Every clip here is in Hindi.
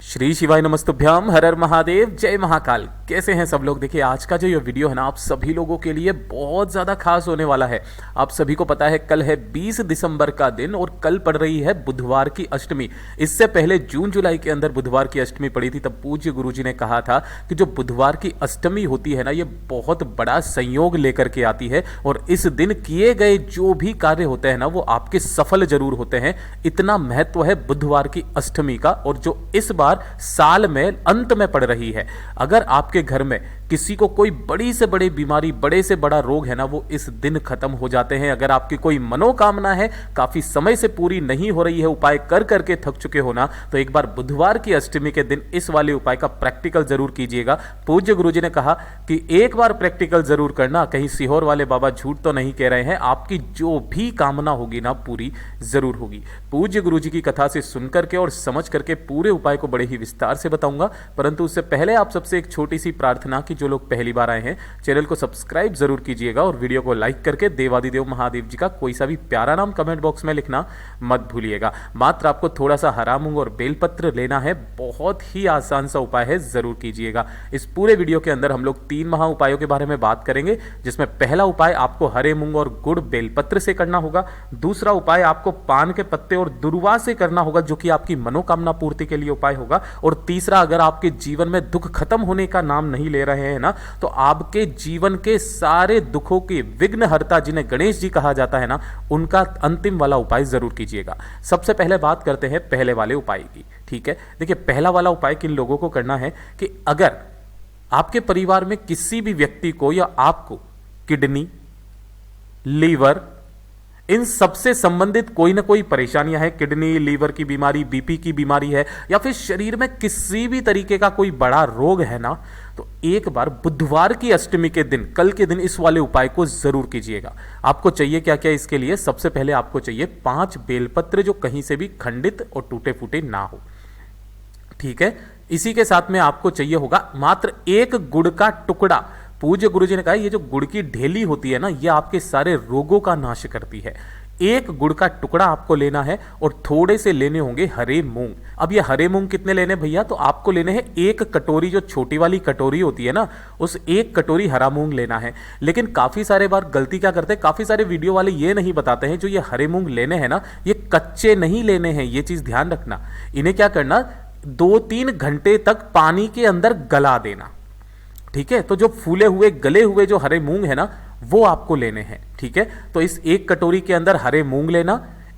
श्री शिवाय नमस्तुभ्याम, हर हर महादेव, जय महाकाल। कैसे हैं सब लोग। देखिए आज का जो ये वीडियो है ना, आप सभी लोगों के लिए बहुत ज़्यादा खास होने वाला है। आप सभी को पता है कल है 20 दिसंबर का दिन और कल पड़ रही है बुधवार की अष्टमी। इससे पहले जून जुलाई के अंदर बुधवार की अष्टमी पड़ी थी, तब पूज्य गुरुजी ने कहा था कि जो बुधवार की अष्टमी होती है ना, ये बहुत बड़ा संयोग लेकर के आती है और इस दिन किए गए जो भी कार्य होते हैं ना, वो आपके सफल जरूर होते हैं। इतना महत्व है बुधवार की अष्टमी का, और जो इस बार साल में अंत में पड़ रही है। अगर आपके घर में किसी को कोई बड़ी से बड़ी बीमारी, बड़े से बड़ा रोग है ना, वो इस दिन खत्म हो जाते हैं। अगर आपकी कोई मनोकामना है, काफी समय से पूरी नहीं हो रही है, उपाय कर करके थक चुके हो ना, तो एक बार बुधवार की अष्टमी के दिन इस वाले उपाय का प्रैक्टिकल जरूर कीजिएगा। पूज्य गुरुजी ने कहा कि एक बार प्रैक्टिकल जरूर करना, कहीं सीहोर वाले बाबा झूठ तो नहीं कह रहे हैं। आपकी जो भी कामना होगी ना, पूरी जरूर होगी। पूज्य गुरुजी की कथा से सुनकर के और समझ करके पूरे उपाय को बड़े ही विस्तार से बताऊंगा, परंतु उससे पहले आप सबसे एक छोटी सी प्रार्थना की जो लोग पहली बार आए हैं, चैनल को सब्सक्राइब जरूर कीजिएगा और वीडियो को लाइक करके देवादिदेव महादेव जी का कोई सा भी प्यारा नाम कमेंट बॉक्स में लिखना मत भूलिएगा। मात्र आपको थोड़ा सा हरा मूंग और बेलपत्र लेना है, बहुत ही आसान सा उपाय है, जरूर कीजिएगा। इस पूरे वीडियो के अंदर हम लोग 3 महा उपायों के बारे में बात करेंगे, जिसमें पहला उपाय आपको हरे मूंग और गुड़ बेलपत्र से करना होगा। दूसरा उपाय आपको पान के पत्ते और दुर्वा से करना होगा, जो कि आपकी मनोकामना पूर्ति के लिए उपाय होगा। और तीसरा, अगर आपके जीवन में दुख खत्म होने का नाम नहीं ले रहे हैं ना, तो आपके जीवन के सारे दुखों के विघ्नहर्ता, जिन्हें गणेश जी कहा जाता है ना, उनका अंतिम वाला उपाय जरूर कीजिएगा। सबसे पहले बात करते हैं पहले वाले उपाय की। ठीक है, देखिए पहला वाला उपाय किन लोगों को करना है कि अगर आपके परिवार में किसी भी व्यक्ति को या आपको किडनी, लीवर, इन सबसे संबंधित कोई ना कोई परेशानियां हैं, किडनी लीवर की बीमारी, बीपी की बीमारी है, या फिर शरीर में किसी भी तरीके का कोई बड़ा रोग है ना, तो एक बार बुधवार की अष्टमी के दिन, कल के दिन, इस वाले उपाय को जरूर कीजिएगा। आपको चाहिए क्या क्या इसके लिए? सबसे पहले आपको चाहिए 5 बेलपत्र, जो कहीं से भी खंडित और टूटे फूटे ना हो। ठीक है, इसी के साथ में आपको चाहिए होगा मात्र 1 गुड़ का टुकड़ा। पूज्य गुरुजी ने कहा ये जो गुड़ की ढेली होती है ना, ये आपके सारे रोगों का नाश करती है। 1 गुड़ का टुकड़ा आपको लेना है और थोड़े से लेने होंगे हरे मूंग। अब ये हरे मूंग कितने लेने भैया? तो आपको लेने हैं 1 कटोरी, जो छोटी वाली कटोरी होती है ना, उस 1 कटोरी हरा मूंग लेना है। लेकिन काफी सारे बार गलती क्या करते हैं, काफी सारे वीडियो वाले ये नहीं बताते हैं, जो ये हरे मूंग लेने हैं ना, ये कच्चे नहीं लेने हैं। ये चीज ध्यान रखना। इन्हें क्या करना, 2-3 घंटे तक पानी के अंदर गला देना। ठीक है, तो जो फूले हुए गले हुए जो हरे मूंग है ना, वो आपको लेने हैं। ठीक है, तो इस 1 कटोरी के अंदर हरे मूंग लेना,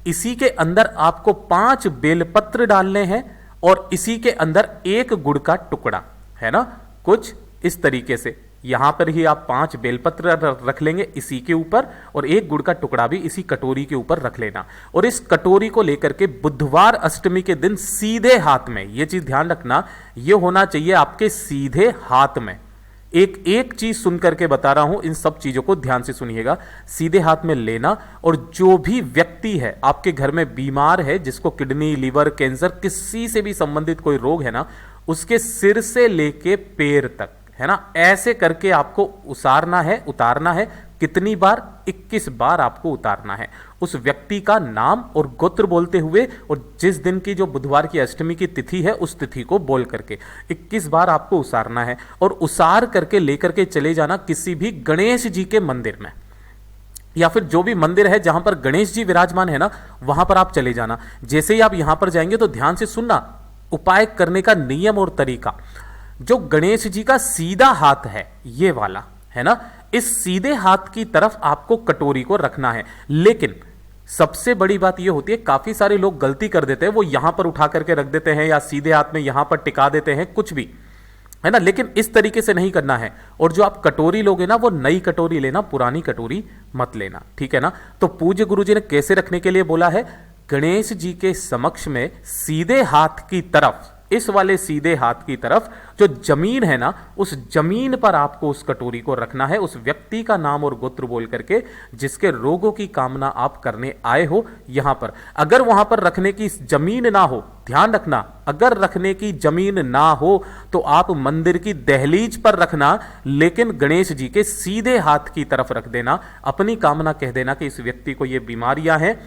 इसी के अंदर आपको 5 बेलपत्र डालने हैं और इसी के अंदर 1 गुड़ का टुकड़ा, है ना, कुछ इस तरीके से। यहां पर ही आप 5 बेलपत्र रख लेंगे इसी के ऊपर, और 1 गुड़ का टुकड़ा भी इसी कटोरी के ऊपर रख लेना। और इस कटोरी को लेकर के बुधवार अष्टमी के दिन सीधे हाथ में, यह चीज ध्यान रखना, यह होना चाहिए आपके सीधे हाथ में। एक चीज सुन करके बता रहा हूं, इन सब चीजों को ध्यान से सुनिएगा। सीधे हाथ में लेना, और जो भी व्यक्ति है आपके घर में बीमार है, जिसको किडनी, लीवर, कैंसर, किसी से भी संबंधित कोई रोग है ना, उसके सिर से लेके पैर तक, है ना, ऐसे करके आपको उतारना है। कितनी बार? 21 बार आपको उतारना है। उस व्यक्ति का नाम और गोत्र बोलते हुए, और जिस दिन की जो बुधवार की अष्टमी की तिथि है, उस तिथि को बोल करके 21 बार आपको उसारना है। और उसार करके लेकर के चले जाना किसी भी गणेश जी के मंदिर में, या फिर जो भी मंदिर है जहां पर गणेश जी विराजमान है ना, वहां पर आप चले जाना। जैसे ही आप यहां पर जाएंगे तो ध्यान से सुनना उपाय करने का नियम और तरीका। जो गणेश जी का सीधा हाथ है, ये वाला है ना, इस सीधे हाथ की तरफ आपको कटोरी को रखना है। लेकिन सबसे बड़ी बात यह होती है, काफी सारे लोग गलती कर देते हैं, वो यहां पर उठा करके रख देते हैं, या सीधे हाथ में यहां पर टिका देते हैं, कुछ भी, है ना। लेकिन इस तरीके से नहीं करना है। और जो आप कटोरी लोगे ना, वो नई कटोरी लेना, पुरानी कटोरी मत लेना। ठीक है ना। तो पूज्य गुरुजी ने कैसे रखने के लिए बोला है? गणेश जी के समक्ष में सीधे हाथ की तरफ, इस वाले सीधे हाथ की तरफ जो जमीन है ना, उस जमीन पर आपको उस कटोरी को रखना है, उस व्यक्ति का नाम और गोत्र बोल करके, जिसके रोगों की कामना आप करने आए हो यहां पर। अगर वहां पर रखने की जमीन ना हो, ध्यान रखना, अगर रखने की जमीन ना हो तो आप मंदिर की दहलीज पर रखना, लेकिन गणेश जी के सीधे हाथ की तरफ रख देना। अपनी कामना कह देना कि इस व्यक्ति को ये बीमारियां हैं,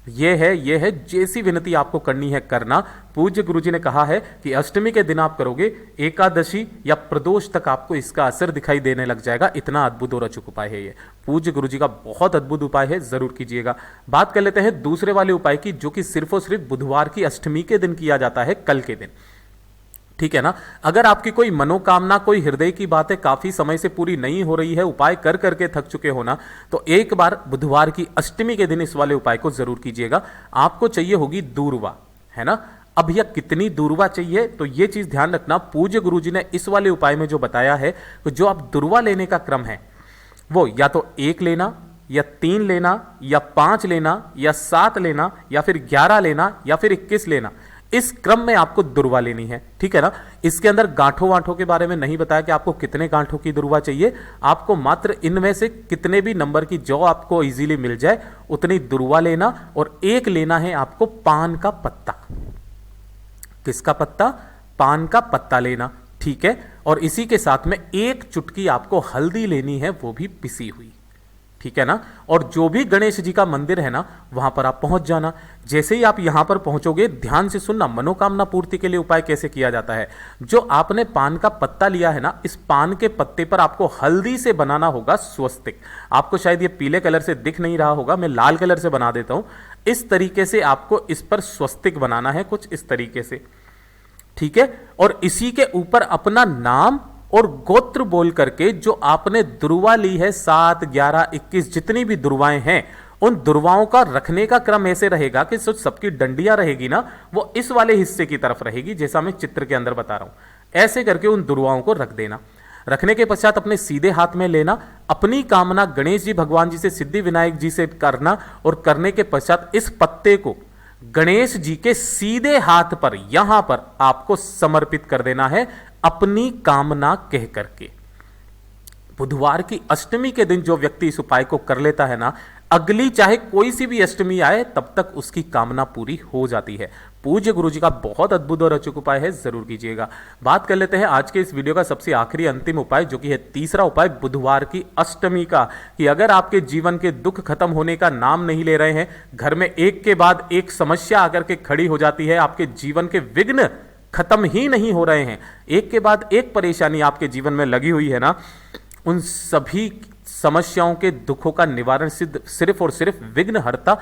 ये है जैसी विनती आपको करनी है करना। पूज्य गुरुजी ने कहा है कि अष्टमी के दिन आप करोगे, एकादशी या प्रदोष तक आपको इसका असर दिखाई देने लग जाएगा। इतना अद्भुत और अचूक उपाय है ये, पूज्य गुरुजी का बहुत अद्भुत उपाय है, जरूर कीजिएगा। बात कर लेते हैं दूसरे वाले उपाय की, जो कि सिर्फ और सिर्फ बुधवार की अष्टमी के दिन किया जाता है, कल के दिन। ठीक है ना। अगर आपकी कोई मनोकामना, कोई हृदय की बातें काफी समय से पूरी नहीं हो रही है, उपाय कर करके थक चुके हो ना, तो एक बार बुधवार की अष्टमी के दिन इस वाले उपाय को जरूर कीजिएगा। आपको चाहिए होगी दूर्वा, है ना। अब यह कितनी दूर्वा चाहिए, तो यह चीज ध्यान रखना, पूज्य गुरुजी ने इस वाले उपाय में जो बताया है, तो जो आप दूर्वा लेने का क्रम है वो या तो 1 लेना, या 3 लेना, या 5 लेना, या 7 लेना, या फिर 11 लेना, या फिर 21 लेना। इस क्रम में आपको दुर्वा लेनी है, ठीक है ना। इसके अंदर गांठों वांठों के बारे में नहीं बताया कि आपको कितने गांठों की दुर्वा चाहिए। आपको मात्र इनमें से कितने भी नंबर की जो आपको इजीली मिल जाए उतनी दुर्वा लेना, और एक लेना है आपको पान का पत्ता। किसका पत्ता? पान का पत्ता लेना, ठीक है। और इसी के साथ में 1 चुटकी आपको हल्दी लेनी है, वो भी पिसी हुई, ठीक है ना। और जो भी गणेश जी का मंदिर है ना, वहां पर आप पहुंच जाना। जैसे ही आप यहां पर पहुंचोगे, ध्यान से सुनना, मनोकामना पूर्ति के लिए उपाय कैसे किया जाता है। जो आपने पान का पत्ता लिया है ना, इस पान के पत्ते पर आपको हल्दी से बनाना होगा स्वस्तिक। आपको शायद ये पीले कलर से दिख नहीं रहा होगा, मैं लाल कलर से बना देता हूं। इस तरीके से आपको इस पर स्वस्तिक बनाना है, कुछ इस तरीके से, ठीक है। और इसी के ऊपर अपना नाम और गोत्र बोल करके जो आपने दुर्वा ली है, 7, 11, 21 जितनी भी दुर्वाएं हैं, उन दुर्वाओं का रखने का क्रम ऐसे रहेगा कि सबकी डंडियां रहेगी ना, वो इस वाले हिस्से की तरफ रहेगी, जैसा मैं चित्र के अंदर बता रहा हूं। ऐसे करके उन दुर्वाओं को रख देना। रखने के पश्चात अपने सीधे हाथ में लेना, अपनी कामना गणेश जी भगवान जी से, सिद्धि विनायक जी से करना, और करने के पश्चात इस पत्ते को गणेश जी के सीधे हाथ पर, यहां पर आपको समर्पित कर देना है, अपनी कामना कह करके। बुधवार की अष्टमी के दिन जो व्यक्ति इस उपाय को कर लेता है ना, अगली चाहे कोई सी भी अष्टमी आए, तब तक उसकी कामना पूरी हो जाती है। पूज्य गुरुजी का बहुत अद्भुत और अचूक उपाय है, जरूर कीजिएगा। बात कर लेते हैं आज के इस वीडियो का सबसे आखिरी अंतिम उपाय, जो कि है तीसरा उपाय बुधवार की अष्टमी का। कि अगर आपके जीवन के दुख खत्म होने का नाम नहीं ले रहे हैं, घर में एक के बाद एक समस्या आकर के खड़ी हो जाती है, आपके जीवन के विघ्न खत्म ही नहीं हो रहे हैं, एक के बाद एक परेशानी आपके जीवन में लगी हुई है ना, उन सभी समस्याओं के दुखों का निवारण सिर्फ और सिर्फ विघ्नहर्ता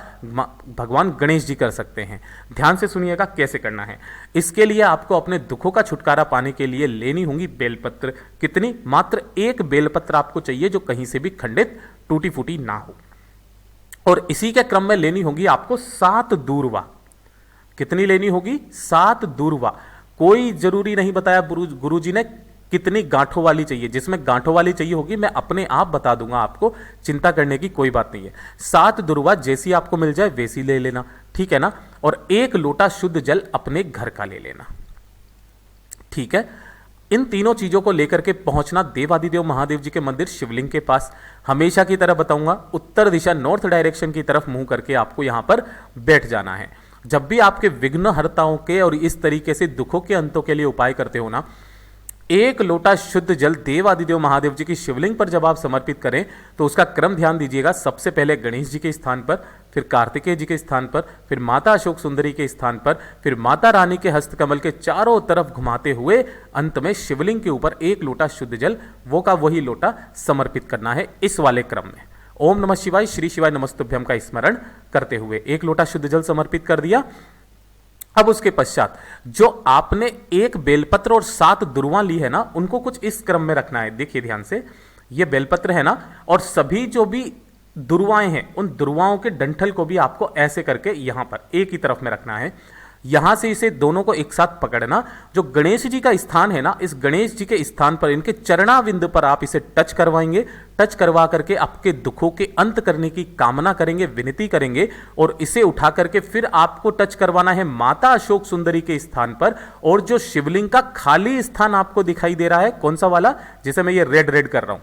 भगवान गणेश जी कर सकते हैं। ध्यान से सुनिएगा कैसे करना है। इसके लिए आपको अपने दुखों का छुटकारा पाने के लिए लेनी होंगी बेलपत्र। कितनी? मात्र 1 बेलपत्र आपको चाहिए, जो कहीं से भी खंडित टूटी फूटी ना हो। और इसी के क्रम में लेनी होगी आपको 7 दूर्वा। कितनी लेनी होगी? 7 दूर्वा। कोई जरूरी नहीं बताया गुरुजी ने कितनी गांठों वाली चाहिए। जिसमें गांठों वाली चाहिए होगी मैं अपने आप बता दूंगा आपको, चिंता करने की कोई बात नहीं है। 7 दुर्वा जैसी आपको मिल जाए वैसी ले लेना, ठीक है ना। और 1 लोटा शुद्ध जल अपने घर का ले लेना, ठीक है। इन तीनों चीजों को लेकर के पहुंचना देवादिदेव महादेव जी के मंदिर शिवलिंग के पास। हमेशा की तरह बताऊंगा, उत्तर दिशा नॉर्थ डायरेक्शन की तरफ मुंह करके आपको यहां पर बैठ जाना है। जब भी आपके विघ्नहर्ताओं के और इस तरीके से दुखों के अंतों के लिए उपाय करते हो ना, 1 लोटा शुद्ध जल देवादिदेव महादेव जी की शिवलिंग पर जब आप समर्पित करें, तो उसका क्रम ध्यान दीजिएगा। सबसे पहले गणेश जी के स्थान पर, फिर कार्तिकेय जी के स्थान पर, फिर माता अशोक सुंदरी के स्थान पर, फिर माता रानी के हस्तकमल के चारों तरफ घुमाते हुए अंत में शिवलिंग के ऊपर 1 लोटा शुद्ध जल, वो का वही लोटा समर्पित करना है इस वाले क्रम में। ओम नमः शिवाय, श्री शिवाय नमस्तुभ्यम का स्मरण करते हुए 1 लोटा शुद्ध जल समर्पित कर दिया। अब उसके पश्चात जो आपने 1 बेलपत्र और 7 दुर्वा ली है ना, उनको कुछ इस क्रम में रखना है। देखिए ध्यान से, ये बेलपत्र है ना, और सभी जो भी दुर्वाएं हैं, उन दुर्वाओं के डंठल को भी आपको ऐसे करके यहां पर एक ही तरफ में रखना है। यहां से इसे दोनों को एक साथ पकड़ना। जो गणेश जी का स्थान है ना, इस गणेश जी के स्थान पर, इनके चरणाविंद पर आप इसे टच करवाएंगे। टच करवा करके आपके दुखों के अंत करने की कामना करेंगे, विनती करेंगे। और इसे उठा करके फिर आपको टच करवाना है माता अशोक सुंदरी के स्थान पर। और जो शिवलिंग का खाली स्थान आपको दिखाई दे रहा है, कौन सा वाला, जिसे मैं ये रेड रेड कर रहा हूं,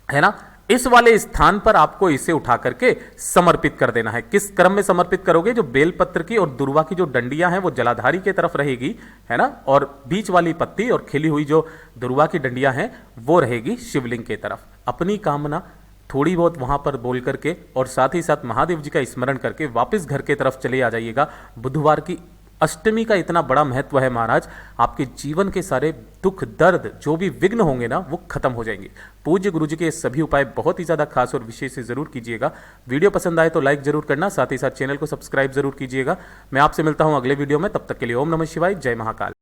है ना, इस वाले स्थान पर आपको इसे उठा करके समर्पित कर देना है। किस क्रम में समर्पित करोगे? जो बेलपत्र की और दुर्वा की जो डंडियां हैं वो जलाधारी की तरफ रहेगी, है ना, और बीच वाली पत्ती और खिली हुई जो दुर्वा की डंडियां हैं वो रहेगी शिवलिंग की तरफ। अपनी कामना थोड़ी बहुत वहाँ पर बोल करके और साथ ही साथ महादेव जी का स्मरण करके वापस घर के तरफ चले आ जाइएगा। बुधवार की अष्टमी का इतना बड़ा महत्व है महाराज, आपके जीवन के सारे दुख दर्द जो भी विघ्न होंगे ना वो खत्म हो जाएंगे। पूज्य गुरु जी के ये सभी उपाय बहुत ही ज़्यादा खास और विशेष से ज़रूर कीजिएगा। वीडियो पसंद आए तो लाइक जरूर करना, साथ ही साथ चैनल को सब्सक्राइब जरूर कीजिएगा। मैं आपसे मिलता हूँ अगले वीडियो में, तब तक के लिए ओम नमः शिवाय, जय महाकाल।